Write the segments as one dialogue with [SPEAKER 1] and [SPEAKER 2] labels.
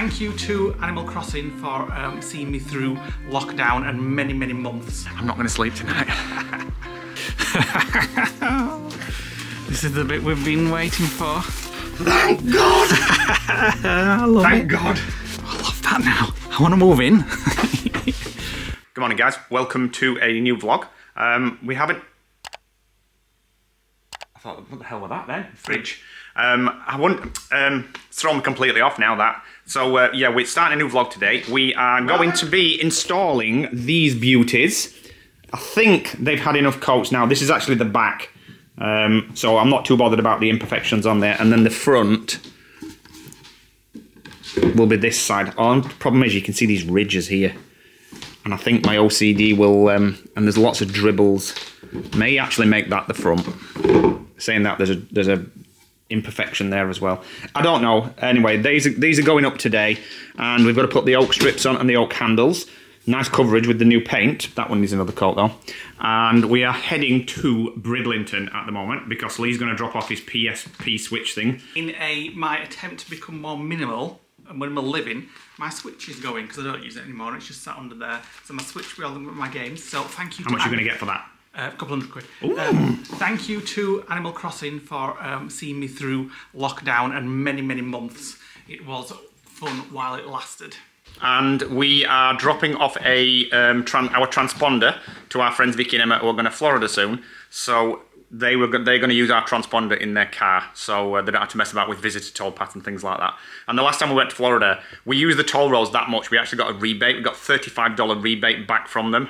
[SPEAKER 1] Thank you to Animal Crossing for seeing me through lockdown and many, many months.
[SPEAKER 2] I'm not going to sleep tonight.
[SPEAKER 1] This is the bit we've been waiting for.
[SPEAKER 2] Thank God!
[SPEAKER 1] I love
[SPEAKER 2] Thank
[SPEAKER 1] it.
[SPEAKER 2] God!
[SPEAKER 1] I love that now. I want to move in.
[SPEAKER 2] Good morning, guys. Welcome to a new vlog. We haven't... I thought, what the hell was that then? Fridge. I wouldn't throw me completely off now, that. So, yeah, we're starting a new vlog today. We are going to be installing these beauties. I think they've had enough coats now. This is actually the back. So I'm not too bothered about the imperfections on there. And then the front will be this side. Oh, the problem is you can see these ridges here. And I think my OCD will, and there's lots of dribbles, may actually make that the front. Saying that, there's a imperfection there as well. I don't know. Anyway, these are going up today, and we've got to put the oak strips on and the oak handles. Nice coverage with the new paint. That one needs another coat though. And we are heading to Bridlington at the moment because Lee's going to drop off his PSP switch thing.
[SPEAKER 1] In my attempt to become more minimal living, my Switch is going because I don't use it anymore. It's just sat under there. So my Switch will with my games. So thank you.
[SPEAKER 2] How much are you going to get for that?
[SPEAKER 1] A couple £100. Thank you to Animal Crossing for seeing me through lockdown and many, many months. It was fun while it lasted.
[SPEAKER 2] And we are dropping off a our transponder to our friends Vicky and Emma who are going to Florida soon. So they're going to use our transponder in their car, so they don't have to mess about with visitor toll paths and things like that. And the last time we went to Florida, we used the toll roads that much. We actually got a rebate. We got $35 rebate back from them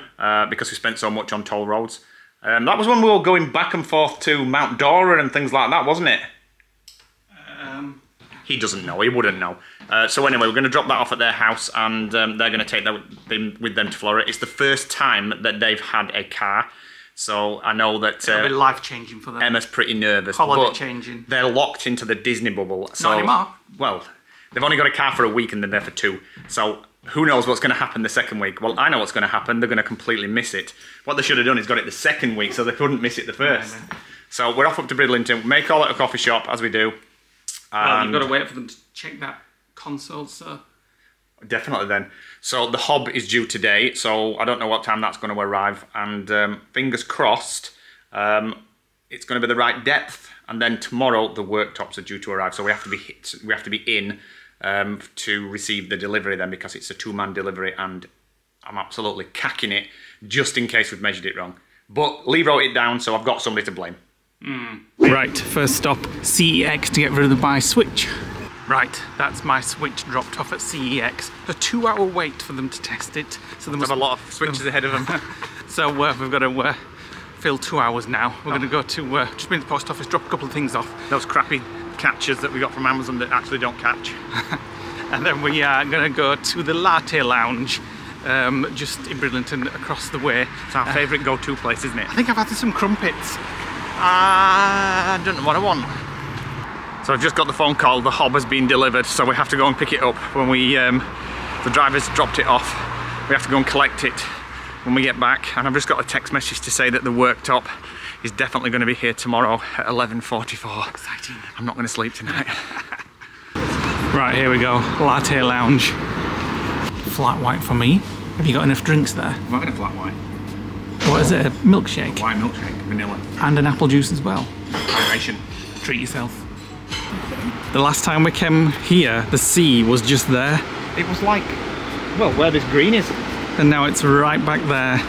[SPEAKER 2] because we spent so much on toll roads. That was when we were going back and forth to Mount Dora and things like that, wasn't it? He doesn't know. He wouldn't know. So anyway, we're going to drop that off at their house, and they're going to take that with them to Florida. It's the first time that they've had a car, so I know that
[SPEAKER 1] It'll be life-changing for them.
[SPEAKER 2] Emma's pretty nervous.
[SPEAKER 1] Holiday-changing.
[SPEAKER 2] They're locked into the Disney bubble. So,
[SPEAKER 1] not anymore.
[SPEAKER 2] Well, they've only got a car for a week and they're there for 2. So who knows what's going to happen the second week? Well, I know what's going to happen. They're going to completely miss it. What they should have done is got it the second week so they couldn't miss it the first. Yeah, so we're off up to Bridlington. We may call it a coffee shop, as we do.
[SPEAKER 1] Well, you've got to wait for them to check that console, so...
[SPEAKER 2] Definitely then. So the hob is due today, so I don't know what time that's going to arrive. And fingers crossed, it's going to be the right depth. And then tomorrow the worktops are due to arrive, so we have to be in to receive the delivery then, because it's a 2-man delivery, and I'm absolutely cacking it just in case we've measured it wrong. But Lee wrote it down, so I've got somebody to blame.
[SPEAKER 1] Right, first stop, CEX to get rid of my Switch. Right, that's my Switch dropped off at CEX. A 2-hour wait for them to test it. So there must
[SPEAKER 2] have a lot of switches ahead of them.
[SPEAKER 1] So we've got to fill 2 hours now. We're going to go to just been to the post office, drop a couple of things off.
[SPEAKER 2] Those crappy catchers that we got from Amazon that actually don't catch.
[SPEAKER 1] And then we are going to go to the Latte Lounge, just in Bridlington, across the way.
[SPEAKER 2] It's our favourite go-to place, isn't it?
[SPEAKER 1] I think I've had some crumpets.
[SPEAKER 2] I don't know what I want. So I've just got the phone call, the hob has been delivered, so we have to go and pick it up when the driver's dropped it off. We have to go and collect it when we get back, and I've just got a text message to say that the worktop is definitely going to be here tomorrow at 11:44.
[SPEAKER 1] Exciting.
[SPEAKER 2] I'm not going to sleep tonight.
[SPEAKER 1] Right, here we go, Latte Lounge. Flat white for me. Have you got enough drinks there?
[SPEAKER 2] I'm having a flat white.
[SPEAKER 1] What is it, a milkshake?
[SPEAKER 2] White milkshake, vanilla.
[SPEAKER 1] And an apple juice as well.
[SPEAKER 2] Hydration.
[SPEAKER 1] Treat yourself. The last time we came here, the sea was just there.
[SPEAKER 2] It was like, well, where this green is.
[SPEAKER 1] And now it's right back there.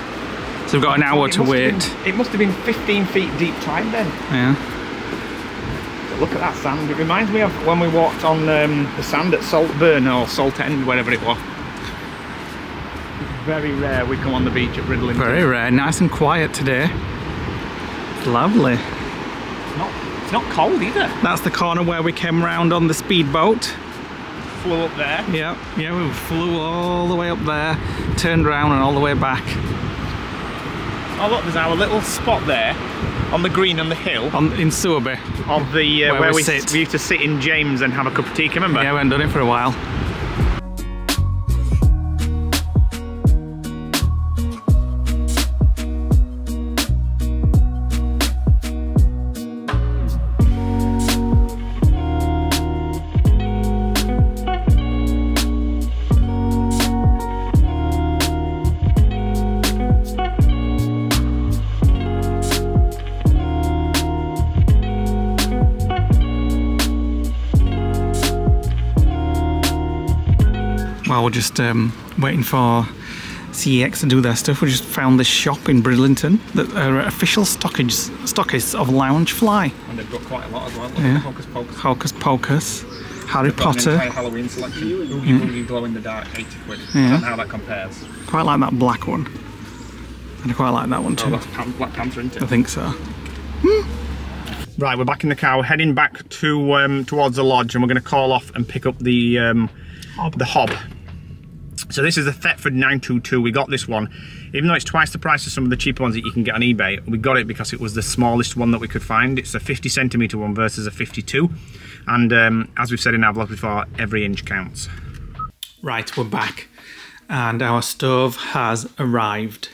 [SPEAKER 1] So we've got an hour to wait.
[SPEAKER 2] It must have been 15 feet deep tide then.
[SPEAKER 1] Yeah.
[SPEAKER 2] So look at that sand. It reminds me of when we walked on the sand at Saltburn or Salt End, wherever it was. It's very rare we come on the beach at Bridlington.
[SPEAKER 1] Very rare. Nice and quiet today. It's lovely.
[SPEAKER 2] It's not cold either.
[SPEAKER 1] That's the corner where we came round on the speedboat.
[SPEAKER 2] Flew up there.
[SPEAKER 1] Yeah, we flew all the way up there, turned around and all the way back.
[SPEAKER 2] Oh look, there's our little spot there on the green on the hill.
[SPEAKER 1] In Sowerby.
[SPEAKER 2] Of the where we used to sit in James and have a cup of tea, remember?
[SPEAKER 1] Yeah, we haven't done it for a while. while we're just waiting for CEX to do their stuff, we just found this shop in Bridlington that are official stockists of Loungefly.
[SPEAKER 2] And they've got quite a lot as well.
[SPEAKER 1] Yeah.
[SPEAKER 2] Hocus Pocus.
[SPEAKER 1] Hocus Pocus, Harry
[SPEAKER 2] They've got
[SPEAKER 1] Potter.
[SPEAKER 2] an entire Halloween selection. Oogie Boogie Glow in the Dark, 80 quid.
[SPEAKER 1] Yeah.
[SPEAKER 2] And how that compares.
[SPEAKER 1] Quite like that black one. And I quite like that one
[SPEAKER 2] Oh,
[SPEAKER 1] too.
[SPEAKER 2] that's Black Panther, isn't it?
[SPEAKER 1] I think so.
[SPEAKER 2] Right, we're back in the car. We're heading back to towards the lodge, and we're going to call off and pick up the hob. So this is the Thetford 922. We got this one, even though it's twice the price of some of the cheaper ones that you can get on eBay. We got it because it was the smallest one that we could find. It's a 50 centimetre one versus a 52, and as we've said in our vlog before, every inch counts.
[SPEAKER 1] Right, we're back, and our stove has arrived.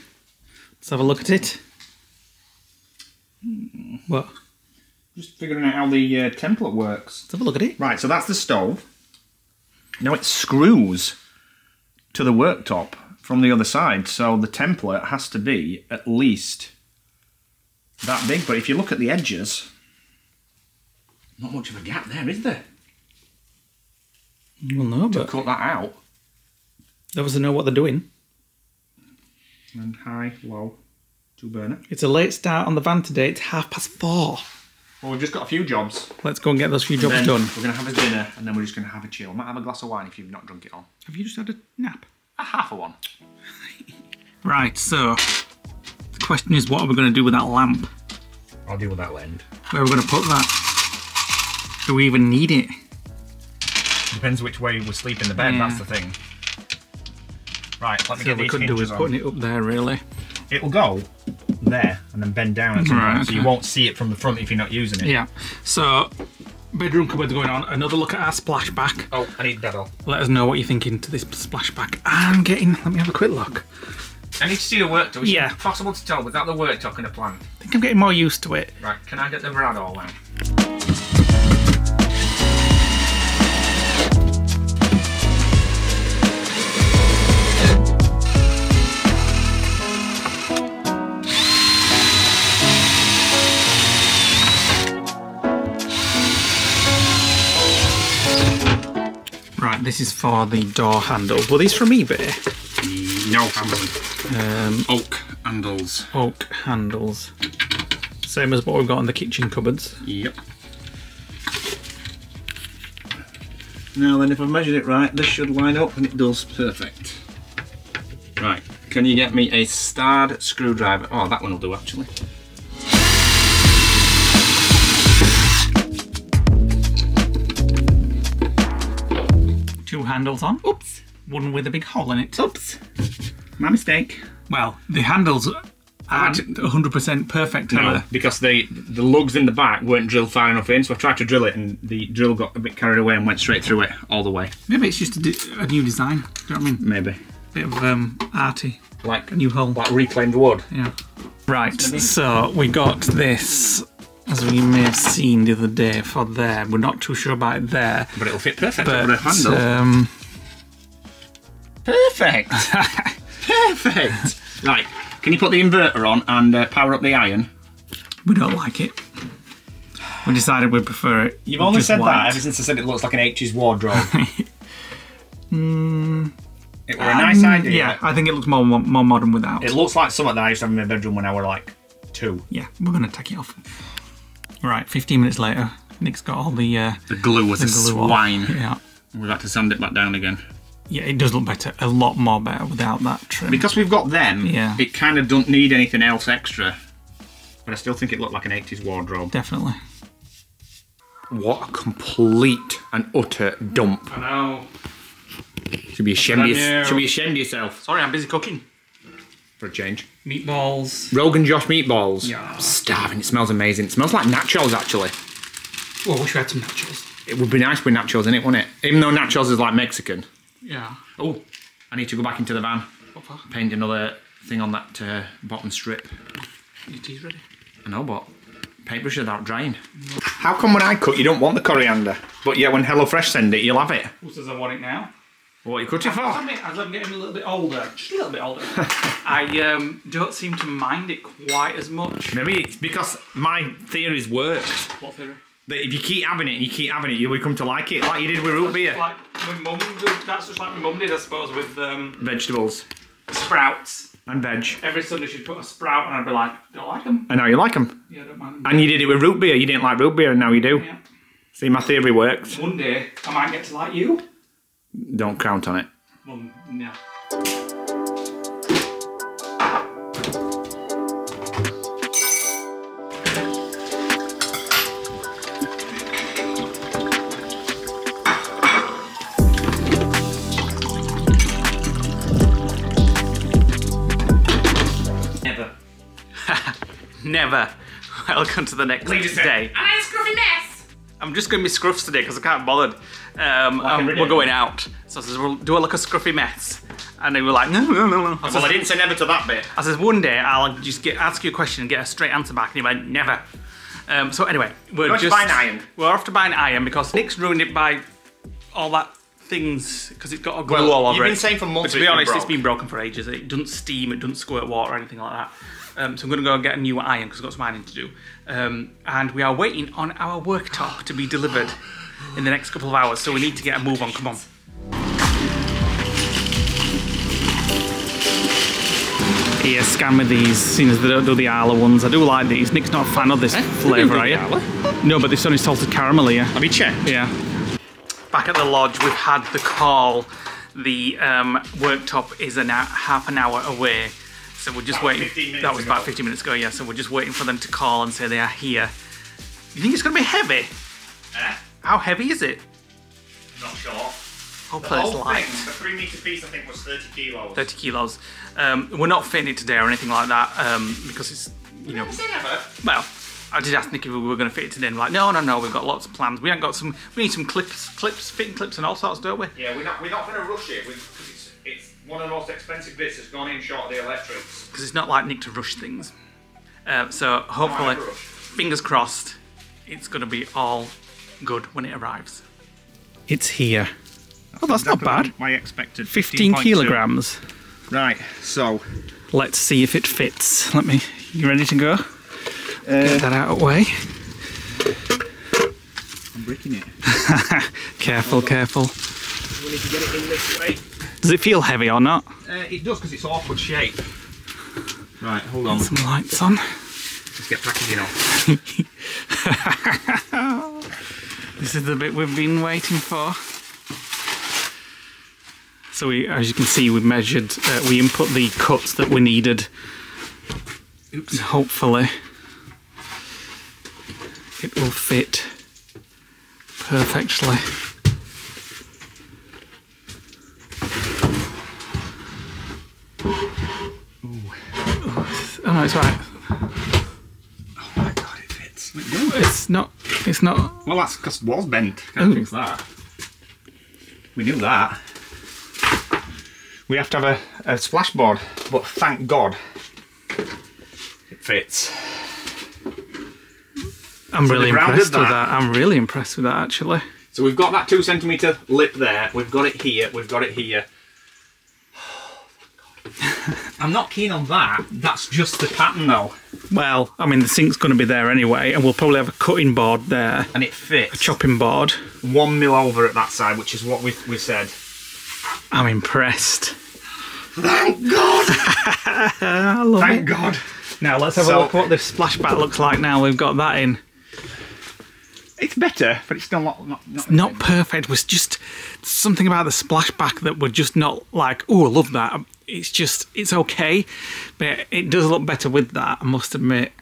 [SPEAKER 1] Let's have a look at it. What?
[SPEAKER 2] Just figuring out how the template works.
[SPEAKER 1] Let's have a look at it.
[SPEAKER 2] Right, so that's the stove. Now it screws to the worktop from the other side, so the template has to be at least that big. But if you look at the edges, not much of a gap there, is there?
[SPEAKER 1] Well, no,
[SPEAKER 2] To
[SPEAKER 1] but
[SPEAKER 2] cut that out.
[SPEAKER 1] they obviously know what they're doing.
[SPEAKER 2] And high, low, 2 burner.
[SPEAKER 1] It's a late start on the van today. It's 4:30.
[SPEAKER 2] Well, we've just got a few jobs.
[SPEAKER 1] Let's go and get those few jobs
[SPEAKER 2] Then
[SPEAKER 1] done.
[SPEAKER 2] we're going to have a dinner, and then we're just going to have a chill. Might have a glass of wine if you've not drunk it all.
[SPEAKER 1] Have you just had a nap?
[SPEAKER 2] A half a one.
[SPEAKER 1] Right, so the question is, what are we going to do with that lamp?
[SPEAKER 2] I'll deal with that end.
[SPEAKER 1] Where are we going to put that? Do we even need it?
[SPEAKER 2] Depends which way we sleep in the bed,
[SPEAKER 1] Yeah.
[SPEAKER 2] that's the thing. Right, let me
[SPEAKER 1] So
[SPEAKER 2] get
[SPEAKER 1] we
[SPEAKER 2] these
[SPEAKER 1] could do
[SPEAKER 2] hinges
[SPEAKER 1] is
[SPEAKER 2] on.
[SPEAKER 1] putting it up there, really.
[SPEAKER 2] It'll go there and then bend down at some
[SPEAKER 1] Right,
[SPEAKER 2] point, so you
[SPEAKER 1] okay.
[SPEAKER 2] won't see it from the front if you're not using it.
[SPEAKER 1] Yeah. So bedroom cupboard's going on. Another look at our splashback.
[SPEAKER 2] Oh, I need that all.
[SPEAKER 1] Let us know what you're thinking to this splashback. I'm getting. Let me have a quick look.
[SPEAKER 2] I need to see the worktop. Is
[SPEAKER 1] Yeah.
[SPEAKER 2] it possible to tell without the worktop in a plan?
[SPEAKER 1] I think I'm getting more used to it.
[SPEAKER 2] Right, can I get the radar now?
[SPEAKER 1] Right, this is for the door handles. Were these from eBay?
[SPEAKER 2] No, oak handles.
[SPEAKER 1] Oak handles. Same as what we've got in the kitchen cupboards.
[SPEAKER 2] Yep. Now then, if I've measured it right, this should line up, and it does. Perfect. Right, can you get me a starred screwdriver? Oh, that one will do, actually.
[SPEAKER 1] Two handles on. Oops. One with a big hole in it.
[SPEAKER 2] Oops. My mistake.
[SPEAKER 1] Well, the handles aren't 100% perfect, are
[SPEAKER 2] No,
[SPEAKER 1] they?
[SPEAKER 2] because the lugs in the back weren't drilled far enough in, so I tried to drill it, and the drill got a bit carried away and went straight through it all the way.
[SPEAKER 1] Maybe it's just a new design. Do you know what I mean?
[SPEAKER 2] Maybe.
[SPEAKER 1] Bit of arty.
[SPEAKER 2] Like
[SPEAKER 1] A new hole.
[SPEAKER 2] like reclaimed wood.
[SPEAKER 1] Yeah. Right, so we got this, as we may have seen the other day, for there. We're not too sure about it there.
[SPEAKER 2] But it'll fit perfect
[SPEAKER 1] But,
[SPEAKER 2] over the handle. Perfect! Perfect! Right, can you put the inverter on and power up the iron?
[SPEAKER 1] we don't like it. We decided we prefer it.
[SPEAKER 2] You've only
[SPEAKER 1] just
[SPEAKER 2] said
[SPEAKER 1] white.
[SPEAKER 2] that ever since I said it looks like an H's wardrobe. It were a nice idea.
[SPEAKER 1] Yeah, I think it looks more modern without.
[SPEAKER 2] It looks like something that I used to have in my bedroom when I were like 2.
[SPEAKER 1] Yeah, we're going to take it off. Right, 15 minutes later, Nick's got all the
[SPEAKER 2] glue was a
[SPEAKER 1] glue off.
[SPEAKER 2] swine.
[SPEAKER 1] Yeah.
[SPEAKER 2] We've had to sand it back down again.
[SPEAKER 1] Yeah, it does look better. A lot more better without that trim.
[SPEAKER 2] Because we've got them,
[SPEAKER 1] Yeah.
[SPEAKER 2] it kind of don't need anything else extra. But I still think it looked like an 80s wardrobe.
[SPEAKER 1] Definitely.
[SPEAKER 2] What a complete and utter dump.
[SPEAKER 1] I know.
[SPEAKER 2] Should be ashamed,
[SPEAKER 1] know.
[SPEAKER 2] should be ashamed of yourself.
[SPEAKER 1] Sorry, I'm busy cooking.
[SPEAKER 2] For a change.
[SPEAKER 1] Meatballs.
[SPEAKER 2] Rogan Josh meatballs.
[SPEAKER 1] Yeah.
[SPEAKER 2] I'm starving. It smells amazing. It smells like nachos, actually.
[SPEAKER 1] Well, we should have some nachos.
[SPEAKER 2] It would be nice with nachos in it, wouldn't it? Even though nachos is like Mexican.
[SPEAKER 1] Yeah.
[SPEAKER 2] Oh, I need to go back into the van.
[SPEAKER 1] What for?
[SPEAKER 2] Paint another thing on that bottom strip.
[SPEAKER 1] Your tea's ready.
[SPEAKER 2] I know, but paintbrush is out drying. How come when I cook you don't want the coriander? But yeah, when HelloFresh send it, you'll have it.
[SPEAKER 1] Who says I want it now?
[SPEAKER 2] What you cut it for?
[SPEAKER 1] As I'm getting a little bit older, just a little bit older, I don't seem to mind it quite as much.
[SPEAKER 2] Maybe it's because my theories work.
[SPEAKER 1] What theory?
[SPEAKER 2] that if you keep having it and you keep having it, you'll come to like it, like you did with root beer.
[SPEAKER 1] Like my mum did, that's just like my mum did, I suppose, with
[SPEAKER 2] Vegetables.
[SPEAKER 1] sprouts.
[SPEAKER 2] And veg.
[SPEAKER 1] Every Sunday she'd put a sprout and I'd be like, don't like them.
[SPEAKER 2] I know you like them.
[SPEAKER 1] Yeah, I don't mind them.
[SPEAKER 2] And you did it with root beer. You didn't like root beer, and now you do.
[SPEAKER 1] Yeah.
[SPEAKER 2] See, my theory works.
[SPEAKER 1] One day I might get to like you.
[SPEAKER 2] Don't count on it.
[SPEAKER 1] Well, no. Never. Welcome to the next day.
[SPEAKER 3] Am I a scruffy mess?
[SPEAKER 1] I'm just going to be scruffs today because I can't be bothered. We're going out. So I says, well, do I look a scruffy mess? And they were like, no.
[SPEAKER 2] I didn't say never to that bit.
[SPEAKER 1] I says, one day I'll just ask you a question and get a straight answer back. And he went, never. So anyway, we're
[SPEAKER 2] to buy an iron.
[SPEAKER 1] We're off to buy an iron because Nick's ruined it by all that things because it's got a glue all over it.
[SPEAKER 2] You've been saying for months.
[SPEAKER 1] But to be honest, it's been broken for ages. It doesn't steam, it doesn't squirt water or anything like that. So I'm going to go and get a new iron because I've got some ironing to do. And we are waiting on our worktop to be delivered in the next couple of hours. So we need to get a move on. Come on. Here, scan with these, seeing as they don't do the Arla ones. I do like these. Nick's not a fan of this flavour, are you? No, but this only salted caramel here.
[SPEAKER 2] Have you checked?
[SPEAKER 1] Yeah. Back at the lodge, we've had the call. The worktop is half an hour away. So we're just waiting. That was about 15 minutes ago, yeah. So we're just waiting for them to call and say they are here. You think it's going to be heavy? How heavy is it?
[SPEAKER 2] Not sure.
[SPEAKER 1] Hopefully it's light.
[SPEAKER 2] The 3 metre piece, I think, was 30 kilos.
[SPEAKER 1] 30 kilos. We're not fitting it today or anything like that because it's, you know. Well, I did ask Nick if we were going to fit it today. And like, no, we've got lots of plans. We haven't got some. We need some fitting clips and all sorts, don't we?
[SPEAKER 2] Yeah, we're not going to rush it because it's one of the most expensive bits that's gone in short of the electrics.
[SPEAKER 1] Because it's not like Nick to rush things. So hopefully, fingers crossed, it's going to be all good when it arrives. It's here. Oh, that's not bad.
[SPEAKER 2] I expected
[SPEAKER 1] 15 kilograms.
[SPEAKER 2] Right, so
[SPEAKER 1] let's see if it fits. You ready to go? Get that out of the way.
[SPEAKER 2] I'm bricking it.
[SPEAKER 1] Careful.
[SPEAKER 2] We need to get it in this way.
[SPEAKER 1] Does it feel heavy or not?
[SPEAKER 2] It does because it's awkward shape. Right, hold on.
[SPEAKER 1] Some lights on.
[SPEAKER 2] Let's get packaging off.
[SPEAKER 1] This is the bit we've been waiting for. So as you can see, we measured, we input the cuts that we needed. Oops. Hopefully it will fit perfectly. Oh no, it's right.
[SPEAKER 2] Oh my god, it fits.
[SPEAKER 1] It's not.
[SPEAKER 2] Well, that's because it was bent. Can't fix that. We knew that. We have to have a splashboard, but thank God it fits.
[SPEAKER 1] I'm really impressed with that. I'm really impressed with that, actually.
[SPEAKER 2] So we've got that 2 centimetre lip there. We've got it here. We've got it here. Oh, thank God. I'm not keen on that. That's just the pattern, though.
[SPEAKER 1] Well, I mean, the sink's going to be there anyway, and we'll probably have a cutting board there.
[SPEAKER 2] And it fits.
[SPEAKER 1] A chopping board.
[SPEAKER 2] 1 mil over at that side, which is what we said.
[SPEAKER 1] I'm impressed.
[SPEAKER 2] Thank God!
[SPEAKER 1] I love it.
[SPEAKER 2] Thank God.
[SPEAKER 1] Now let's have a look what the splashback looks like now we've got that in.
[SPEAKER 2] It's better, but it's still
[SPEAKER 1] not perfect. It was just something about the splashback that we're just not like, oh, I love that. It's okay, but it does look better with that, I must admit.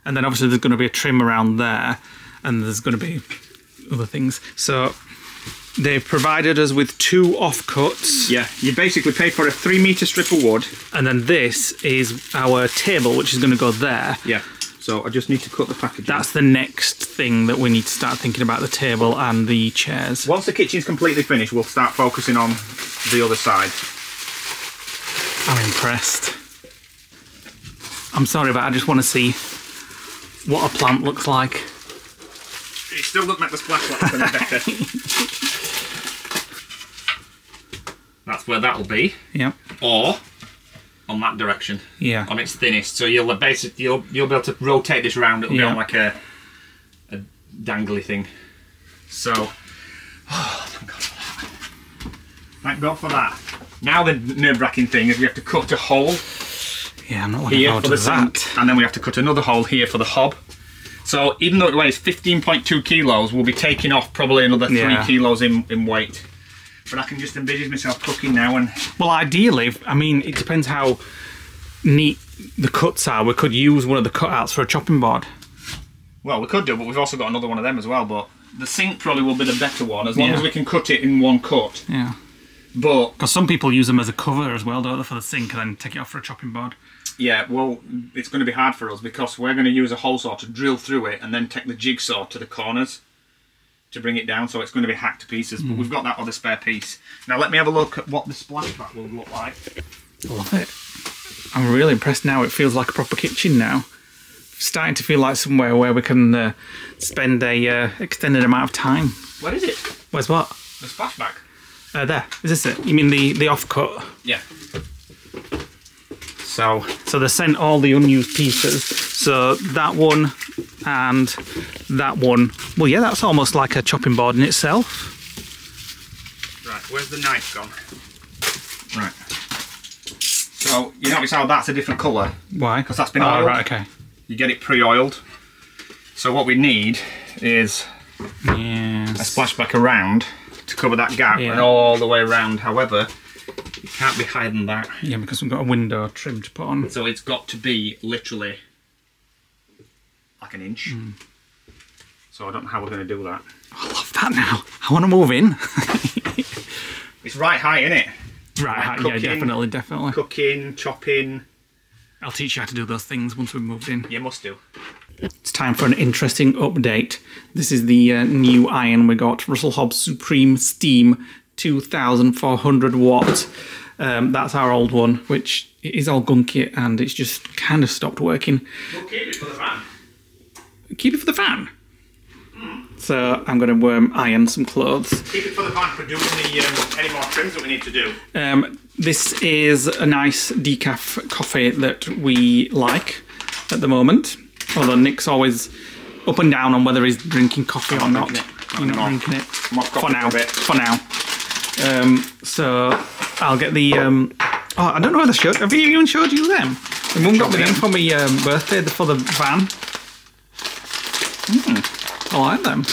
[SPEAKER 1] And then obviously there's going to be a trim around there, and there's going to be other things. So they've provided us with 2 offcuts.
[SPEAKER 2] Yeah, you basically paid for a 3 metre strip of wood.
[SPEAKER 1] And then this is our table, which is going to go there.
[SPEAKER 2] Yeah, so I just need to cut the packaging.
[SPEAKER 1] That's the next thing that we need to start thinking about, the table and the chairs.
[SPEAKER 2] Once the kitchen's completely finished, we'll start focusing on the other side.
[SPEAKER 1] I'm impressed. I'm sorry, but I just want to see what a plant looks like.
[SPEAKER 2] It still doesn't make the splash like any better. That's where that'll be.
[SPEAKER 1] Yeah.
[SPEAKER 2] Or on that direction.
[SPEAKER 1] Yeah.
[SPEAKER 2] On its thinnest. So you'll be able to rotate this round. It'll be on like a dangly thing. So, oh, thank God for that. Thank God for that. Now the nerve-wracking thing is we have to cut a hole
[SPEAKER 1] Yeah, I'm not looking
[SPEAKER 2] here
[SPEAKER 1] forward
[SPEAKER 2] for
[SPEAKER 1] to
[SPEAKER 2] the sink,
[SPEAKER 1] that.
[SPEAKER 2] and then we have to cut another hole here for the hob. So even though it weighs 15.2 kilos, we'll be taking off probably another 3 kilos in weight. But I can just envisage myself cooking now and...
[SPEAKER 1] Well, ideally, I mean, it depends how neat the cuts are. We could use one of the cutouts for a chopping board.
[SPEAKER 2] Well, we could do, but we've also got another one of them as well. But the sink probably will be the better one, as long as we can cut it in one cut.
[SPEAKER 1] Yeah.
[SPEAKER 2] But...
[SPEAKER 1] Because some people use them as a cover as well, don't they, for the sink, and then take it off for a chopping board.
[SPEAKER 2] Yeah, well, it's going to be hard for us because we're going to use a hole saw to drill through it and then take the jigsaw to the corners to bring it down, so it's going to be hacked to pieces. But we've got that other spare piece. Now let me have a look at what the splashback will look like.
[SPEAKER 1] I love it. I'm really impressed now. It feels like a proper kitchen now. Starting to feel like somewhere where we can spend a extended amount of time.
[SPEAKER 2] Where is it?
[SPEAKER 1] Where's what?
[SPEAKER 2] The splashback.
[SPEAKER 1] There. Is this it? You mean the offcut?
[SPEAKER 2] Yeah.
[SPEAKER 1] So they sent all the unused pieces. So that one and that one. Well, yeah, that's almost like a chopping board in itself.
[SPEAKER 2] Right, where's the knife gone? Right. So you notice how that's a different colour?
[SPEAKER 1] Why?
[SPEAKER 2] Because that's been oiled.
[SPEAKER 1] Oh, right, okay.
[SPEAKER 2] You get it pre-oiled. So what we need is
[SPEAKER 1] Yes.
[SPEAKER 2] a splashback around to cover that gap and all the way around. However, it can't be higher than that.
[SPEAKER 1] Yeah, because we've got a window trim to put on.
[SPEAKER 2] So it's got to be literally like an inch. So I don't know how we're going to do that.
[SPEAKER 1] I love that now. I want to move in.
[SPEAKER 2] It's right high, isn't it?
[SPEAKER 1] Right,
[SPEAKER 2] Like
[SPEAKER 1] yeah, definitely.
[SPEAKER 2] Cooking, chopping.
[SPEAKER 1] I'll teach you how to do those things once we've moved in.
[SPEAKER 2] You must do.
[SPEAKER 1] It's time for an interesting update. This is the new iron we got, Russell Hobbs Supreme Steam 2400 watt. That's our old one, which is all gunky and it's just kind of stopped working.
[SPEAKER 2] We'll keep it for the fan.
[SPEAKER 1] Keep it for the fan? So I'm going to iron some clothes.
[SPEAKER 2] Keep it for the fan for doing any more trims that we need to do.
[SPEAKER 1] This is a nice decaf coffee that we like at the moment. Although Nick's always up and down on whether he's drinking coffee or not. You're not drinking it. For now. For now. So I'll get the... oh, I don't know whether I showed... Have you even showed you them? My mum got me them for my birthday for the van. I like them.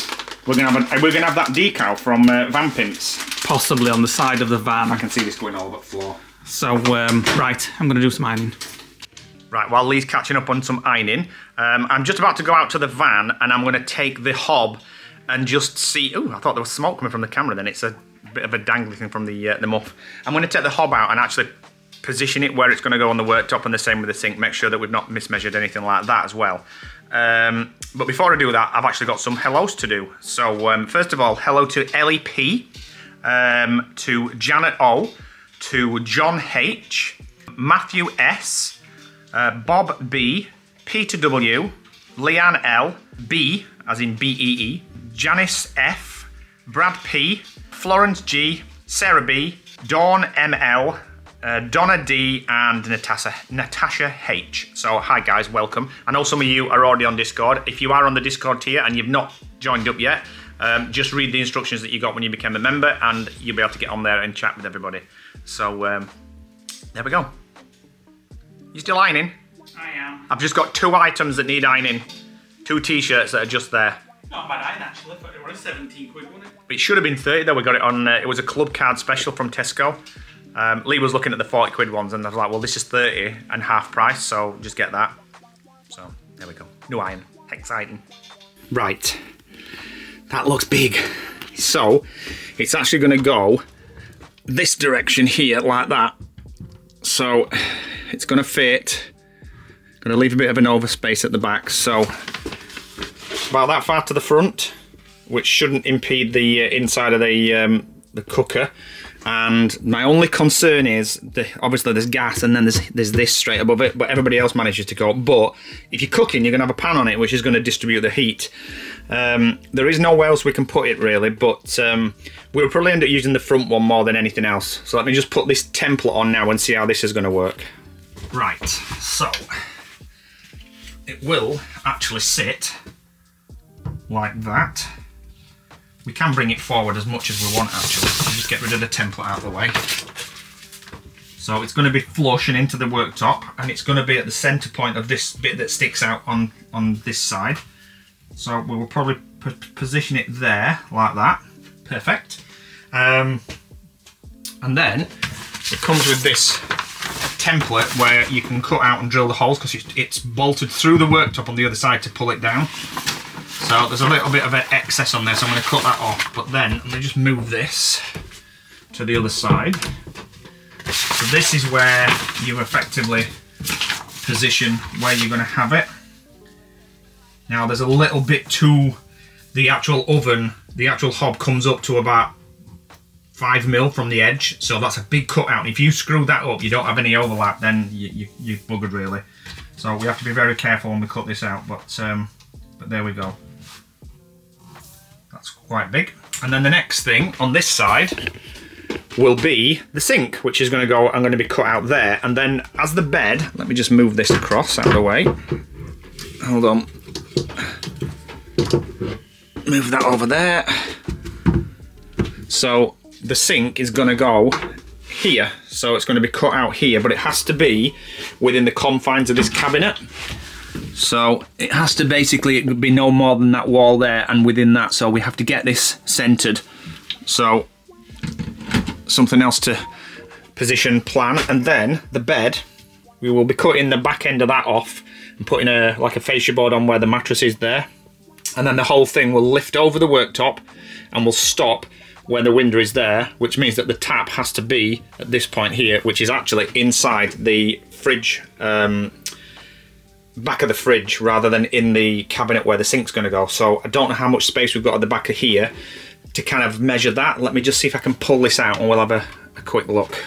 [SPEAKER 2] We're gonna have that decal from Van Pimps.
[SPEAKER 1] Possibly on the side of the van.
[SPEAKER 2] I can see this going all over the floor.
[SPEAKER 1] So, right, I'm going to do some ironing.
[SPEAKER 2] Right, while Lee's catching up on some ironing, I'm just about to go out to the van and I'm going to take the hob and just see... Oh, I thought there was smoke coming from the camera then. It's a bit of a dangly thing from the muff. I'm going to take the hob out and actually position it where it's going to go on the worktop, and the same with the sink. Make sure that we've not mismeasured anything like that as well. But before I do that, I've actually got some hellos to do. So first of all, hello to Ellie P, to Janet O, to John H, Matthew S, Bob B, Peter W, Leanne L, B, as in B-E-E, Janice F, Brad P, Florence G, Sarah B, Dawn ML, Donna D and Natasha H. So hi guys, welcome. I know some of you are already on Discord. If you are on the Discord tier and you've not joined up yet, just read the instructions that you got when you became a member and you'll be able to get on there and chat with everybody. So there we go. You still ironing?
[SPEAKER 1] I am.
[SPEAKER 2] I've just got 2 items that need ironing. 2 t-shirts that are just there.
[SPEAKER 1] Not bad iron actually, but it was 17 quid, wasn't it?
[SPEAKER 2] It should have been 30 though. We got it on, it was a club card special from Tesco. Lee was looking at the 40 quid ones and I was like, well, this is 30 and half price, so just get that. So there we go. New iron. Exciting. Right. That looks big. So it's actually going to go this direction here like that. So it's going to fit. Going to leave a bit of an overspace at the back. So about that far to the front, which shouldn't impede the inside of the cooker. And my only concern is, obviously there's gas and then there's this straight above it, but everybody else manages to go. But if you're cooking, you're going to have a pan on it, which is going to distribute the heat. There is nowhere else we can put it really, but we'll probably end up using the front one more than anything else. So let me just put this template on now and see how this is going to work. Right, so it will actually sit like that. We can bring it forward as much as we want actually. Just get rid of the template out of the way. So it's going to be flush and into the worktop, and it's going to be at the centre point of this bit that sticks out on this side. So we will probably position it there, like that. Perfect. And then it comes with this template where you can cut out and drill the holes, because it's bolted through the worktop on the other side to pull it down. So there's a little bit of excess on there, so I'm going to cut that off. But then let me just move this to the other side. So this is where you effectively position where you're going to have it. Now there's a little bit to the actual oven. The actual hob comes up to about 5mm from the edge, so that's a big cutout. And if you screw that up, you don't have any overlap, then you're buggered really. So we have to be very careful when we cut this out. But there we go. That's quite big. And then the next thing on this side will be the sink, which is going to go, I'm going to be cut out there. And then as the bed, let me just move this across out of the way. Hold on. Move that over there. So the sink is going to go here. So it's going to be cut out here, but it has to be within the confines of this cabinet. So it has to basically, it would be no more than that wall there and within that. So we have to get this centered. So something else to position, plan, and then the bed, we will be cutting the back end of that off and putting like a fascia board on where the mattress is there, and then the whole thing will lift over the worktop and will stop where the window is there, which means that the tap has to be at this point here, which is actually inside the fridge, back of the fridge, rather than in the cabinet where the sink's going to go. So I don't know how much space we've got at the back of here to kind of measure that. Let me just see if I can pull this out and we'll have a quick look.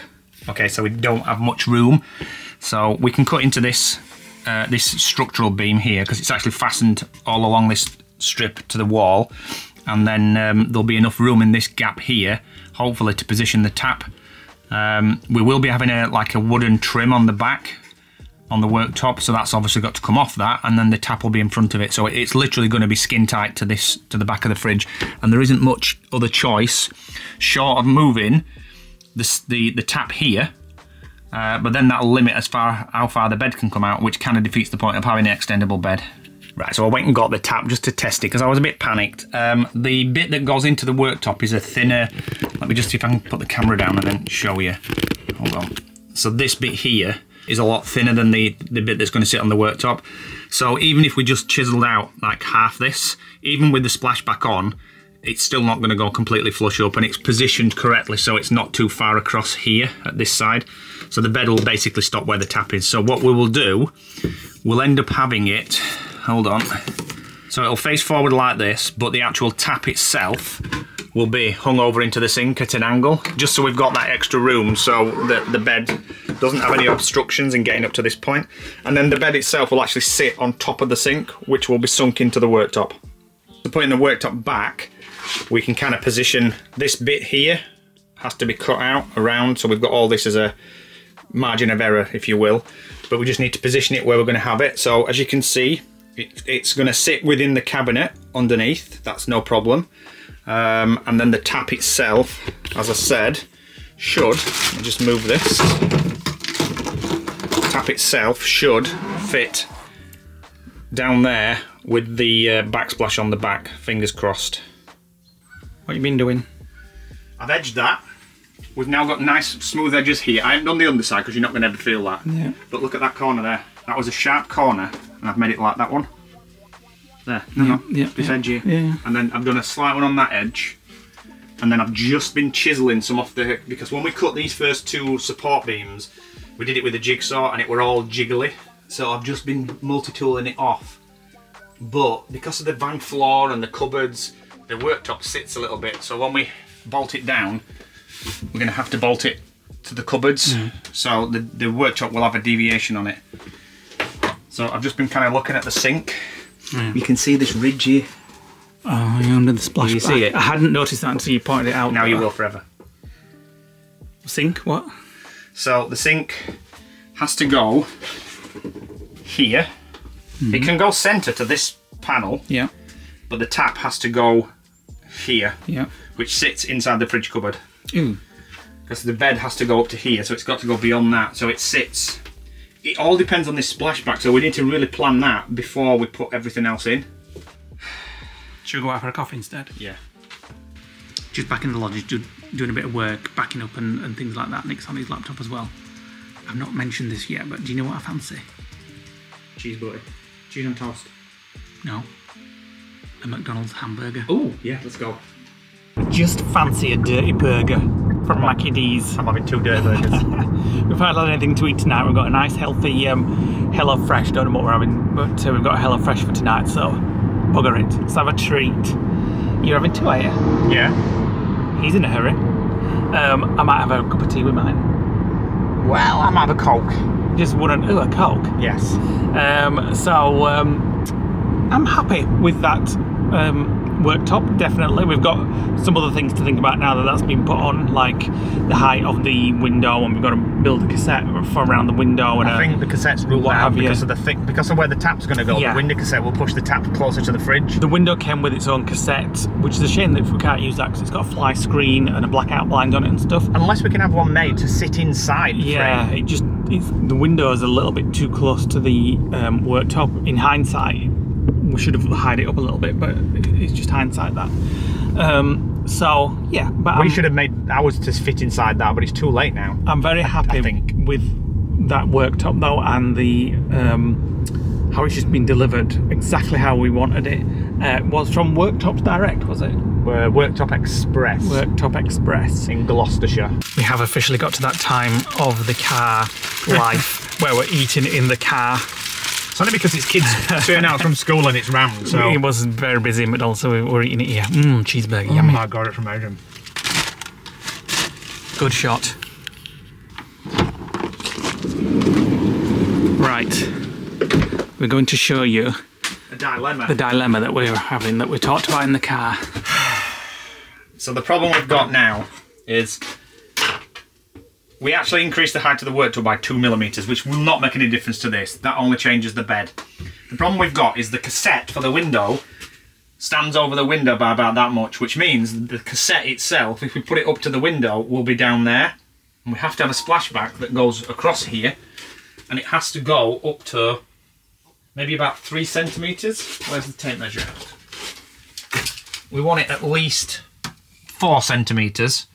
[SPEAKER 2] Okay, so we don't have much room, so we can cut into this this structural beam here, because it's actually fastened all along this strip to the wall, and then there'll be enough room in this gap here, hopefully, to position the tap. We will be having like a wooden trim on the back on the worktop, so that's obviously got to come off that, and then the tap will be in front of it. So it's literally going to be skin tight to this, to the back of the fridge, and there isn't much other choice short of moving the tap here, but then that'll limit how far the bed can come out, which kind of defeats the point of having an extendable bed. Right, so I went and got the tap just to test it because I was a bit panicked. The bit that goes into the worktop is a thinner, let me just see if I can put the camera down and then show you. Hold on. So this bit here is a lot thinner than the bit that's going to sit on the worktop. So even if we just chiseled out like half this, even with the splashback on, it's still not going to go completely flush up, and it's positioned correctly so it's not too far across here at this side. So the bed will basically stop where the tap is. So what we will do, we'll end up having it, hold on, so it'll face forward like this, but the actual tap itself will be hung over into the sink at an angle, just so we've got that extra room so that the bed doesn't have any obstructions in getting up to this point. And then the bed itself will actually sit on top of the sink, which will be sunk into the worktop. So putting the worktop back, we can kind of position this bit here, has to be cut out around, so we've got all this as a margin of error, if you will, but we just need to position it where we're going to have it. So as you can see, it's going to sit within the cabinet underneath, that's no problem. And then the tap itself, as I said, should, let me just move this, the tap itself should fit down there with the backsplash on the back, fingers crossed. What have you been doing? I've edged that. We've now got nice smooth edges here. I haven't done the underside because you're not going to ever feel that. Yeah. But look at that corner there. That was a sharp corner, and I've made it like that one. There, this edge here. Yeah. And then I've done a slight one on that edge. And then I've just been chiseling some off the, because when we cut these first two support beams, we did it with a jigsaw and it were all jiggly. So I've just been multi-tooling it off. But because of the van floor and the cupboards, the worktop sits a little bit. So when we bolt it down, we're going to have to bolt it to the cupboards. So the worktop will have a deviation on it. So I've just been kind of looking at the sink. You can see this ridge here.
[SPEAKER 1] Oh, you're under the splashback.
[SPEAKER 2] You see it?
[SPEAKER 1] I hadn't noticed that until you pointed it out.
[SPEAKER 2] Now you will forever.
[SPEAKER 1] Sink, what?
[SPEAKER 2] So the sink has to go here. It can go centre to this panel.
[SPEAKER 1] Yeah.
[SPEAKER 2] but the tap has to go here,
[SPEAKER 1] Yeah.
[SPEAKER 2] which sits inside the fridge cupboard.
[SPEAKER 1] Ooh.
[SPEAKER 2] Because the bed has to go up to here, so it's got to go beyond that. So it sits. It all depends on this splashback, so we need to really plan that before we put everything else in.
[SPEAKER 1] Should we go out for a coffee instead?
[SPEAKER 2] Yeah.
[SPEAKER 1] Just back in the lodge, doing a bit of work, backing up and things like that. Nick's on his laptop as well. I've not mentioned this yet, but do you know what I fancy?
[SPEAKER 2] Cheese butty. Cheese on toast.
[SPEAKER 1] No. A McDonald's hamburger.
[SPEAKER 2] Oh, yeah, let's go.
[SPEAKER 1] Just fancy a dirty burger from Mackie D's.
[SPEAKER 2] I'm having 2 dirty burgers.
[SPEAKER 1] We've hardly had anything to eat tonight. We've got a nice healthy Hello Fresh. Don't know what we're having, but we've got a Hello Fresh for tonight, so bugger it. Let's have a treat. You're having 2, are you?
[SPEAKER 2] Yeah.
[SPEAKER 1] He's in a hurry. I might have a cup of tea with mine.
[SPEAKER 2] Well, I might have a Coke.
[SPEAKER 1] Just wouldn't. Ooh, a Coke.
[SPEAKER 2] Yes.
[SPEAKER 1] I'm happy with that worktop, definitely. We've got some other things to think about now that that's been put on, like the height of the window, and we've got to build a cassette for around the window. And
[SPEAKER 2] I think the cassette's ruled out because of where the tap's going to go.
[SPEAKER 1] Yeah.
[SPEAKER 2] The window cassette will push the tap closer to the fridge.
[SPEAKER 1] The window came with its own cassette, which is a shame that we can't use that because it's got a fly screen and a blackout blind on it and stuff.
[SPEAKER 2] Unless we can have one made to sit inside the
[SPEAKER 1] Yeah,
[SPEAKER 2] frame.
[SPEAKER 1] the window is a little bit too close to the worktop. In hindsight, we should have hied it up a little bit, but it's just hindsight that. So yeah, but
[SPEAKER 2] We should have made ours to fit inside that, but it's too late now.
[SPEAKER 1] I'm very happy with that worktop though, and the how it's just been delivered exactly how we wanted it. Was from Worktops Direct, was it?
[SPEAKER 2] Worktop Express.
[SPEAKER 1] Worktop Express
[SPEAKER 2] In Gloucestershire.
[SPEAKER 1] We have officially got to that time of the car life where we're eating in the car.
[SPEAKER 2] It's only because it's kids turn out from school and it's rammed, so...
[SPEAKER 1] It was very busy in McDonald's, so we're eating it here. Cheeseburger,
[SPEAKER 2] Oh
[SPEAKER 1] yummy.
[SPEAKER 2] my god, it's amazing.
[SPEAKER 1] Good shot. Right. We're going to show you
[SPEAKER 2] A dilemma.
[SPEAKER 1] the dilemma that we're having, that we talked about in the car.
[SPEAKER 2] So the problem we've got now is we actually increased the height of the worktop by 2mm, which will not make any difference to this. That only changes the bed. The problem we've got is the cassette for the window stands over the window by about that much, which means the cassette itself, if we put it up to the window, will be down there. And we have to have a splashback that goes across here, and it has to go up to maybe about 3 centimetres. Where's the tape measure? We want it at least 4 centimetres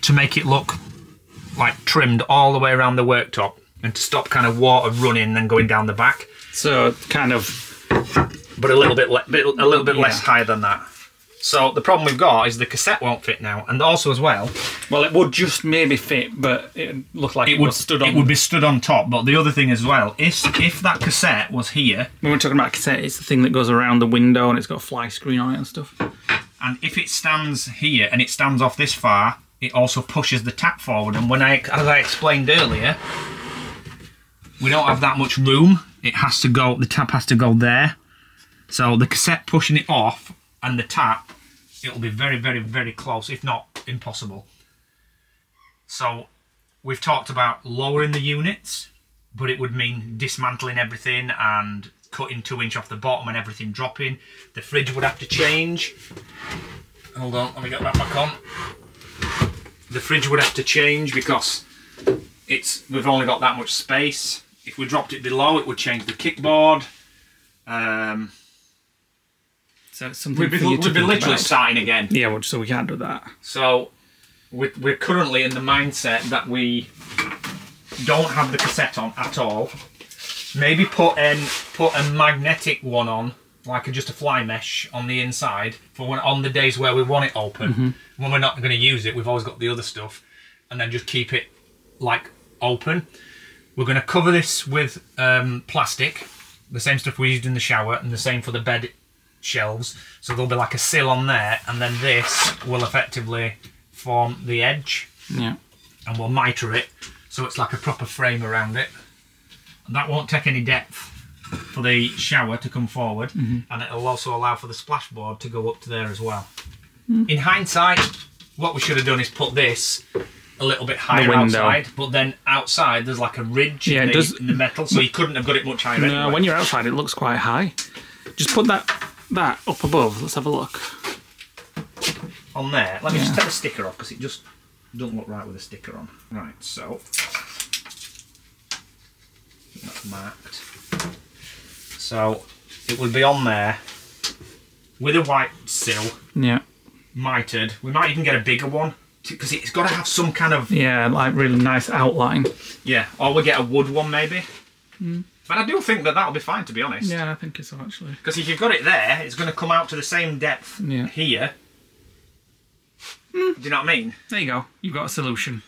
[SPEAKER 2] to make it look like trimmed all the way around the worktop and to stop kind of water running and going down the back.
[SPEAKER 1] So kind of,
[SPEAKER 2] But a little bit less high than that. So the problem we've got is the cassette won't fit now, and also as well,
[SPEAKER 1] well, it would just maybe fit, but it looked like it was stood on.
[SPEAKER 2] It would be stood on top. But the other thing as well, if that cassette was here,
[SPEAKER 1] when we're talking about cassette, it's the thing that goes around the window and it's got a fly screen on it and stuff.
[SPEAKER 2] and if it stands here and it stands off this far, it also pushes the tap forward. And as I explained earlier, we don't have that much room. It has to go. The tap has to go there. So the cassette pushing it off and the tap, it'll be very, very, very close, if not impossible. So we've talked about lowering the units, but it would mean dismantling everything and cutting 2 inch off the bottom and everything dropping. The fridge would have to change. Hold on, let me get that back on. The fridge would have to change because we've only got that much space. If we dropped it below, it would change the kickboard.
[SPEAKER 1] So it's something
[SPEAKER 2] We'd be literally starting again.
[SPEAKER 1] Yeah, well, so we can't do that.
[SPEAKER 2] So we're currently in the mindset that we don't have the cassette on at all. Maybe put a magnetic one on, like just a fly mesh on the inside for on the days where we want it open. When we're not going to use it, we've always got the other stuff, and then just keep it like open. We're going to cover this with plastic, the same stuff we used in the shower, and the same for the bed shelves. So there'll be like a sill on there, and then this will effectively form the edge.
[SPEAKER 1] Yeah.
[SPEAKER 2] And we'll mitre it so it's like a proper frame around it. And that won't take any depth for the shower to come forward, and it'll also allow for the splashboard to go up to there as well. In hindsight, what we should have done is put this a little bit higher outside, but then outside there's like a ridge in the metal, so you couldn't have got it much higher anyway.
[SPEAKER 1] When you're outside it looks quite high. Just put that that up above. Let's have a look.
[SPEAKER 2] On there, let me just take the sticker off because it just doesn't look right with a sticker on. Right, so that's marked. So it would be on there with a white sill.
[SPEAKER 1] Yeah.
[SPEAKER 2] Mitered. We might even get a bigger one because it's got to have some kind of
[SPEAKER 1] like really nice outline.
[SPEAKER 2] Yeah, or we get a wood one maybe. But I do think that that'll be fine, to be honest.
[SPEAKER 1] Yeah, I think it's actually.
[SPEAKER 2] Because if you've got it there, it's going to come out to the same depth here. Do you know what I mean?
[SPEAKER 1] There you go. You've got a solution.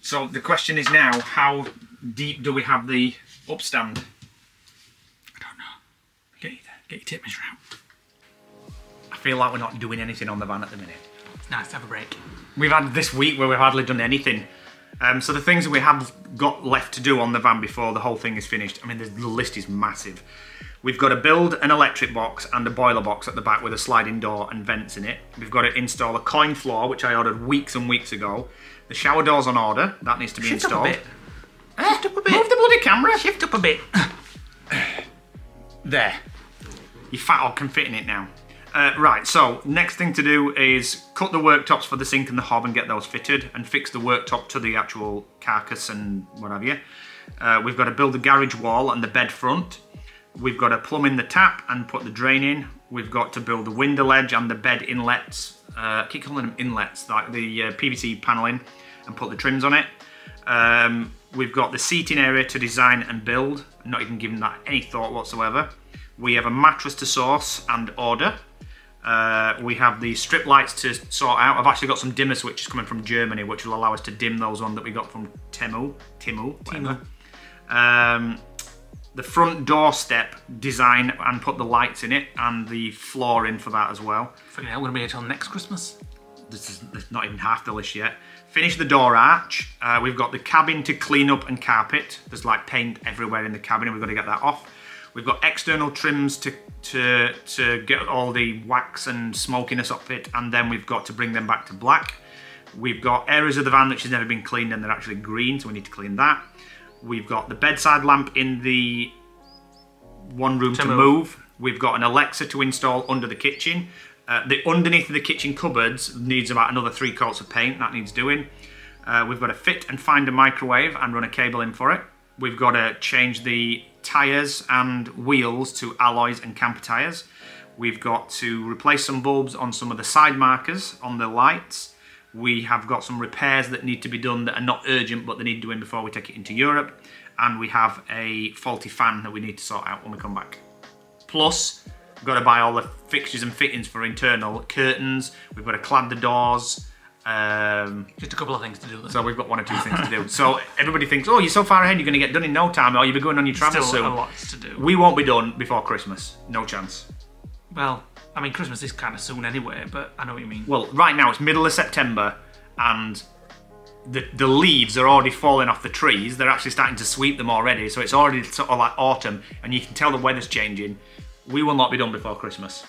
[SPEAKER 2] So the question is now, how deep do we have the upstand?
[SPEAKER 1] I don't know. Get your tape measure out.
[SPEAKER 2] I feel like we're not doing anything on the van at the minute.
[SPEAKER 1] It's nice to have a break.
[SPEAKER 2] We've had this week where we've hardly done anything. So the things that we have got left to do on the van before the whole thing is finished, I mean, the list is massive. We've got to build an electric box and a boiler box at the back with a sliding door and vents in it. We've got to install a coin floor, which I ordered weeks and weeks ago. The shower door's on order. That needs to be installed.
[SPEAKER 1] Shift up a bit.
[SPEAKER 2] Move the bloody camera.
[SPEAKER 1] Shift up a bit.
[SPEAKER 2] There. Your fat hog can fit in it now. Right, so next thing to do is cut the worktops for the sink and the hob and get those fitted and fix the worktop to the actual carcass and what have you. We've got to build the garage wall and the bed front. We've got to plumb in the tap and put the drain in. We've got to build the window ledge and the bed inlets. I keep calling them inlets, like the PVC paneling, and put the trims on it. We've got the seating area to design and build. I'm not even giving that any thought whatsoever. We have a mattress to source and order. We have the strip lights to sort out. I've actually got some dimmer switches coming from Germany, which will allow us to dim those on that we got from Temu. The front door step design and put the lights in it, and the floor in for that as well.
[SPEAKER 1] I'm going to be here till next Christmas.
[SPEAKER 2] This is not even half the list yet. Finish the door arch. We've got the cabin to clean up and carpet. There's like paint everywhere in the cabin and we've got to get that off. We've got external trims to get all the wax and smokiness off it, and then we've got to bring them back to black. We've got areas of the van which has never been cleaned and they're actually green, so we need to clean that. We've got the bedside lamp in the one room to move. We've got an Alexa to install under the kitchen. The underneath of the kitchen cupboards needs about another 3 coats of paint. That needs doing. We've got to fit and find a microwave and run a cable in for it. We've got to change the tyres and wheels to alloys and camper tyres. We've got to replace some bulbs on some of the side markers on the lights. We have got some repairs that need to be done that are not urgent, but they need doing before we take it into Europe. And we have a faulty fan that we need to sort out when we come back. Plus, we've got to buy all the fixtures and fittings for internal curtains. We've got to clad the doors.
[SPEAKER 1] Just a couple of things to do.
[SPEAKER 2] So we've got 1 or 2 things to do. So everybody thinks, oh, you're so far ahead, you're going to get done in no time, or you'll be going on your travels soon.
[SPEAKER 1] Still a lot to do.
[SPEAKER 2] We won't be done before Christmas. No chance.
[SPEAKER 1] Well, I mean, Christmas is kind of soon anyway, but I know what you mean.
[SPEAKER 2] Well, right now it's middle of September, and the leaves are already falling off the trees. They're actually starting to sweep them already, so it's already sort of like autumn, and you can tell the weather's changing. We will not be done before Christmas.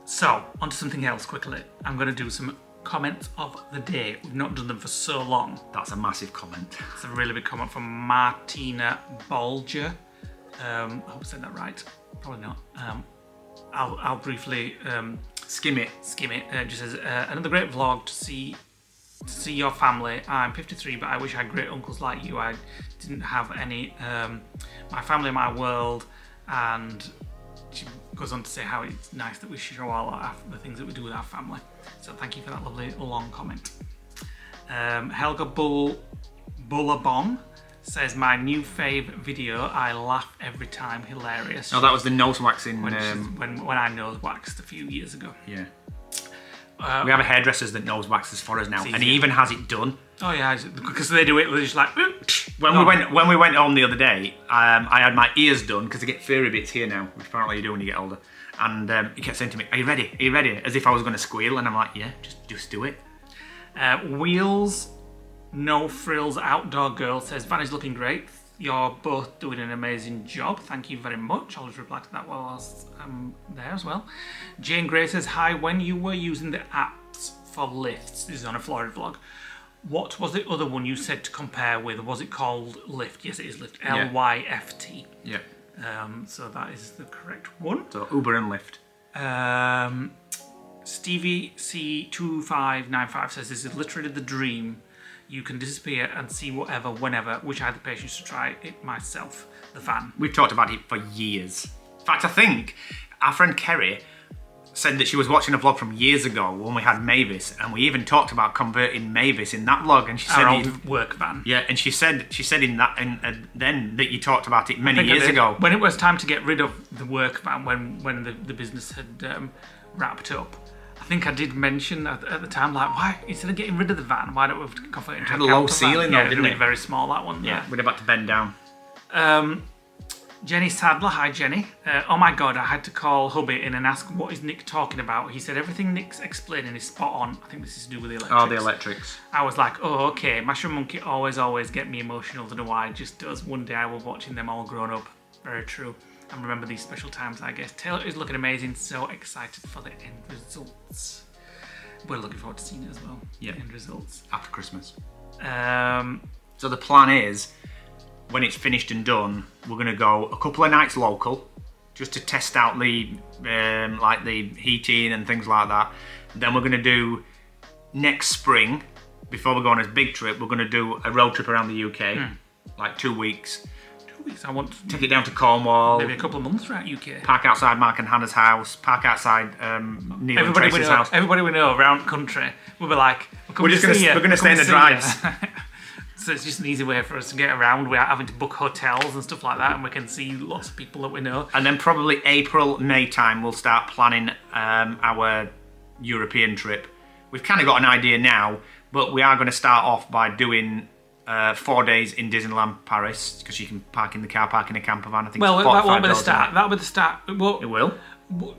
[SPEAKER 1] So, onto something else quickly. I'm going to do some comments of the day. We've not done them for so long.
[SPEAKER 2] That's a massive comment.
[SPEAKER 1] It's a really big comment from Martina Bolger. I hope I said that right. Probably not. I'll briefly
[SPEAKER 2] skim it.
[SPEAKER 1] It just says, another great vlog to see your family. I'm 53, but I wish I had great uncles like you. I didn't have any. My family, my world, and she goes on to say how it's nice that we show all the things that we do with our family. So thank you for that lovely long comment. Helga Bullabong says, my new fave video, I laugh every time, hilarious.
[SPEAKER 2] Oh, that was the nose waxing.
[SPEAKER 1] When I nose waxed a few years ago.
[SPEAKER 2] Yeah. We have a hairdresser that nose waxes for us now, and he even has it done.
[SPEAKER 1] Oh yeah, because they do it, they're just like...
[SPEAKER 2] When we went home the other day, I had my ears done, because they get furry bits here now, which apparently you do when you get older. And he kept saying to me, are you ready? Are you ready? As if I was going to squeal, and I'm like, yeah, just do it. Wheels No Frills Outdoor Girl says, Van is looking great. You're both doing an amazing job. Thank you very much. I'll just reply to that while I'm there as well. Jane Gray says, hi, when you were using the apps for lifts, this is on a Florida vlog, what was the other one you said to compare with? Was it called Lyft? Yes, it is Lyft. Yeah.
[SPEAKER 1] Lyft.
[SPEAKER 2] Yeah.
[SPEAKER 1] So that is the correct one.
[SPEAKER 2] So Uber and Lyft.
[SPEAKER 1] Stevie C2595 says, this is literally the dream. You can disappear and see whatever, whenever. Wish I had the patience to try it myself. The fan.
[SPEAKER 2] We've talked about it for years. In fact, I think our friend Kerry said that she was watching a vlog from years ago when we had Mavis, and we even talked about converting Mavis in that vlog. And she said,
[SPEAKER 1] our old work van.
[SPEAKER 2] Yeah, and she said in that, and then that you talked about it many years ago.
[SPEAKER 1] When it was time to get rid of the work van, when the business had wrapped up. I think I did mention at the time, like, why, instead of getting rid of the van, why don't we convert it into a camper van? It had a low
[SPEAKER 2] ceiling though, didn't it?
[SPEAKER 1] Very small, that one.
[SPEAKER 2] Yeah, we'd have had to bend down.
[SPEAKER 1] Jenny Sadler, hi Jenny. Oh my god, I had to call hubby in and ask what is Nick talking about. He said everything Nick's explaining is spot on. I think this is to do with the electrics.
[SPEAKER 2] Oh, the electrics.
[SPEAKER 1] I was like, oh, okay. Mushroom Monkey always get me emotional. Don't know why, it just does. One day I was watching them all grown up. Very true. And remember these special times, I guess. Taylor is looking amazing. So excited for the end results. We're looking forward to seeing it as well.
[SPEAKER 2] Yeah.
[SPEAKER 1] The end results.
[SPEAKER 2] After Christmas. So the plan is, when it's finished and done, we're going to go a couple of nights local, just to test out the like the heating and things like that. Then we're going to do next spring, before we go on this big trip, we're going to do a road trip around the UK, like 2 weeks.
[SPEAKER 1] 2 weeks. I want to
[SPEAKER 2] take it down to Cornwall.
[SPEAKER 1] Maybe a couple of months throughout UK.
[SPEAKER 2] Park outside Mark and Hannah's house. Park outside Neil and Tracy's house.
[SPEAKER 1] Everybody we know around the country, we'll be like,
[SPEAKER 2] we're going to stay in the drives.
[SPEAKER 1] So it's just an easy way for us to get around without having to book hotels and stuff like that, and we can see lots of people that we know.
[SPEAKER 2] And then probably April, May time, we'll start planning our European trip. We've kind of got an idea now, but we are going to start off by doing 4 days in Disneyland Paris, because you can park in the car park in a camper van. I think.
[SPEAKER 1] Well, that won't be the start. That'll be the start. Well,
[SPEAKER 2] it will.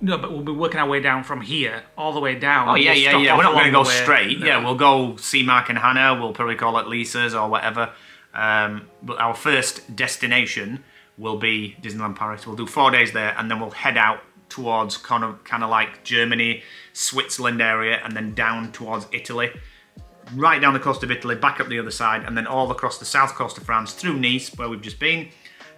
[SPEAKER 1] No, but we'll be working our way down from here, all the way down.
[SPEAKER 2] Oh, yeah. We're not going to go straight. No. Yeah, we'll go see Mark and Hannah. We'll probably call it Lisa's or whatever. But our first destination will be Disneyland Paris. We'll do 4 days there, and then we'll head out towards kind of like Germany, Switzerland area, and then down towards Italy. Right down the coast of Italy, back up the other side, and then all across the south coast of France, through Nice, where we've just been,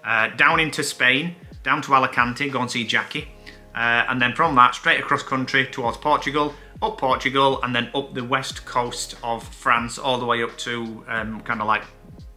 [SPEAKER 2] down into Spain, down to Alicante, go and see Jackie. And then from that, straight across country towards Portugal, and then up the west coast of France, all the way up to kind of like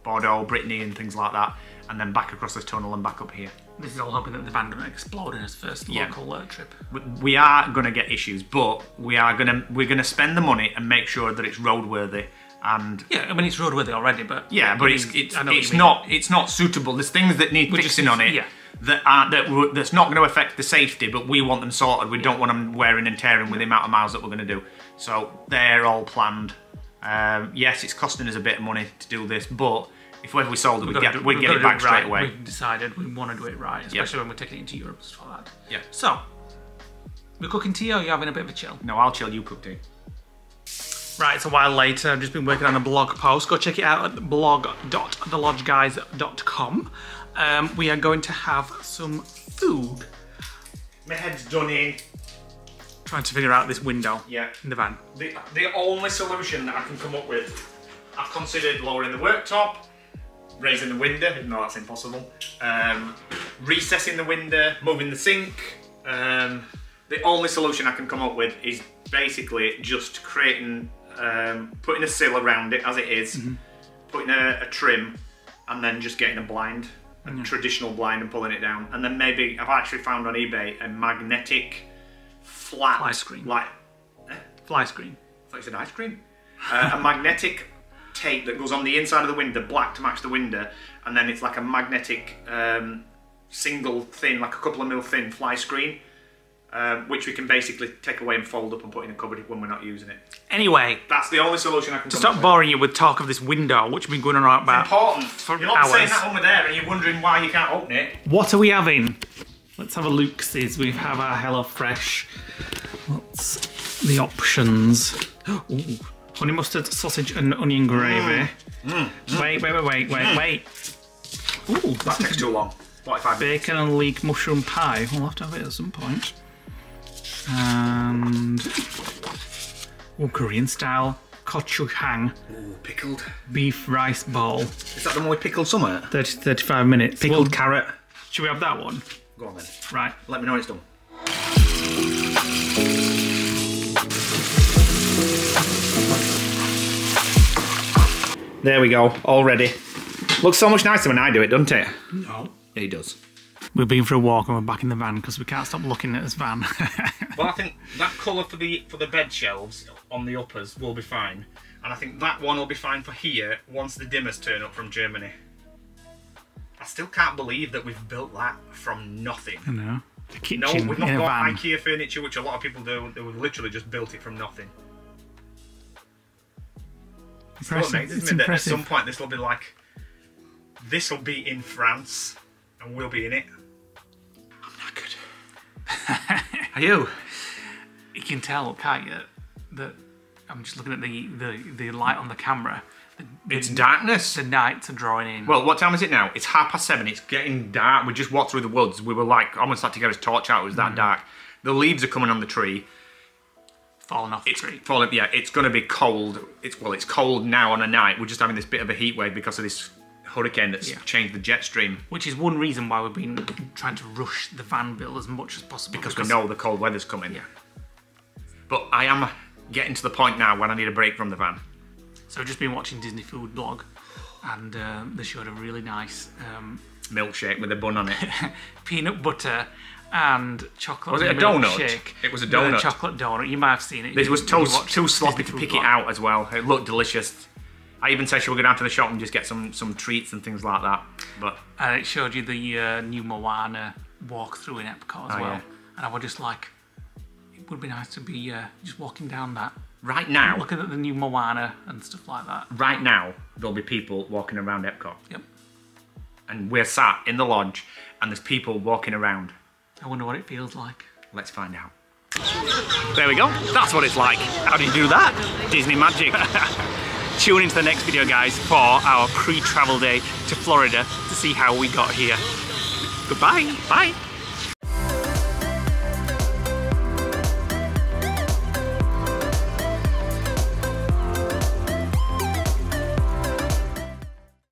[SPEAKER 2] Bordeaux, Brittany and things like that, and then back across this tunnel and back up here.
[SPEAKER 1] This is all hoping that the van doesn't explode in its first local trip.
[SPEAKER 2] We are going to get issues, but we're going to spend the money and make sure that it's roadworthy. And
[SPEAKER 1] yeah, I mean it's roadworthy already, but
[SPEAKER 2] yeah, but it's not suitable. There's things that need fixing on it. Yeah. That's not going to affect the safety, but we want them sorted. We don't want them wearing and tearing with the amount of miles that we're going to do. So they're all planned. Yes, it's costing us a bit of money to do this, but if ever we sold it, we'd get it back straight away.
[SPEAKER 1] We've decided we want to do it right, especially when we're taking it into Europe and stuff like that.
[SPEAKER 2] Yeah.
[SPEAKER 1] So, we're cooking tea, or are you having a bit of a chill?
[SPEAKER 2] No, I'll chill, you cook tea.
[SPEAKER 1] Right, it's a while later. I've just been working on a blog post. Go check it out at blog.thelodgeguys.com. We are going to have some food.
[SPEAKER 2] My head's done in.
[SPEAKER 1] Trying to figure out this window in the van.
[SPEAKER 2] The only solution that I can come up with, I've considered lowering the worktop, raising the window, even though that's impossible, recessing the window, moving the sink. The only solution I can come up with is basically just creating, putting a sill around it as it is, putting a trim, and then just getting a blind. A traditional blind and pulling it down, and then maybe I've actually found on eBay a magnetic flat
[SPEAKER 1] fly screen.
[SPEAKER 2] Fly screen. I thought you said ice cream. A magnetic tape that goes on the inside of the window, black to match the window, and then it's like a magnetic single thin, like a couple of mil thin fly screen, which we can basically take away and fold up and put in a cupboard when we're not using it.
[SPEAKER 1] Anyway,
[SPEAKER 2] that's the only solution I can.
[SPEAKER 1] To stop boring you with talk of this window, which we've been going on about for
[SPEAKER 2] You're not saying that when we're there, and you're wondering why you can't open it.
[SPEAKER 1] What are we having? Let's have a look. Says we have our HelloFresh. What's the options? Ooh, honey mustard, sausage, and onion gravy. Wait. Ooh,
[SPEAKER 2] that takes too long. 45 minutes.
[SPEAKER 1] Bacon and leek mushroom pie. We'll have to have it at some point. And Korean style gochujang.
[SPEAKER 2] Ooh, pickled
[SPEAKER 1] beef rice bowl.
[SPEAKER 2] Is that the one we pickled somewhere?
[SPEAKER 1] 35 minutes.
[SPEAKER 2] Pickled carrot.
[SPEAKER 1] Should we have that one?
[SPEAKER 2] Go on then.
[SPEAKER 1] Right.
[SPEAKER 2] Let me know when it's done. There we go, all ready. Looks so much nicer when I do it, doesn't it?
[SPEAKER 1] No.
[SPEAKER 2] Yeah, it does.
[SPEAKER 1] We've been for a walk and we're back in the van because we can't stop looking at this van.
[SPEAKER 2] Well, I think that colour for the bed shelves on the uppers will be fine. And I think that one will be fine for here once the dimmers turn up from Germany. I still can't believe that we've built that from nothing.
[SPEAKER 1] I know. A kitchen
[SPEAKER 2] No, we've not
[SPEAKER 1] in a
[SPEAKER 2] got
[SPEAKER 1] van.
[SPEAKER 2] IKEA furniture, which a lot of people do. We've literally just built it from nothing.
[SPEAKER 1] Impressive. It's
[SPEAKER 2] That at
[SPEAKER 1] impressive.
[SPEAKER 2] some point this will be like, this will be in France and we'll be in it. I'm not good. Are you?
[SPEAKER 1] You can tell, can't you, that I'm just looking at the light on the camera.
[SPEAKER 2] It's darkness.
[SPEAKER 1] The nights are drawing in.
[SPEAKER 2] Well, what time is it now? It's 7:30. It's getting dark. We just walked through the woods. We were like almost had to get his torch out. It was that dark. The leaves are coming on the tree.
[SPEAKER 1] Falling off the tree.
[SPEAKER 2] Falling. Yeah, it's going to be cold. It's cold now on a night. We're just having this bit of a heat wave because of this hurricane that's changed the jet stream.
[SPEAKER 1] Which is one reason why we've been trying to rush the van build as much as possible.
[SPEAKER 2] Because we know the cold weather's coming.
[SPEAKER 1] Yeah.
[SPEAKER 2] But I am getting to the point now when I need a break from the van.
[SPEAKER 1] So I've just been watching Disney Food Blog, and they showed a really nice
[SPEAKER 2] Milkshake with a bun on it.
[SPEAKER 1] peanut butter and chocolate.
[SPEAKER 2] Was it a donut?
[SPEAKER 1] Milkshake.
[SPEAKER 2] It was a donut.
[SPEAKER 1] Chocolate donut. You might have seen it.
[SPEAKER 2] It was too sloppy to
[SPEAKER 1] Disney
[SPEAKER 2] pick
[SPEAKER 1] Food
[SPEAKER 2] it
[SPEAKER 1] Blog.
[SPEAKER 2] out as well. It looked delicious. I even said she would go down to the shop and just get some treats and things like that. But
[SPEAKER 1] And it showed you the new Moana walkthrough in Epcot as well.
[SPEAKER 2] Yeah.
[SPEAKER 1] And I was just like, it would be nice to be just walking down that.
[SPEAKER 2] right now,
[SPEAKER 1] Looking at the new Moana and stuff like that.
[SPEAKER 2] right now, there'll be people walking around Epcot.
[SPEAKER 1] Yep.
[SPEAKER 2] And we're sat in the lodge and there's people walking around.
[SPEAKER 1] I wonder what it feels like.
[SPEAKER 2] Let's find out. There we go. That's what it's like. How do you do that? Disney magic.
[SPEAKER 1] Tune into the next video, guys, for our pre-travel day to Florida to see how we got here. Goodbye.
[SPEAKER 2] Bye.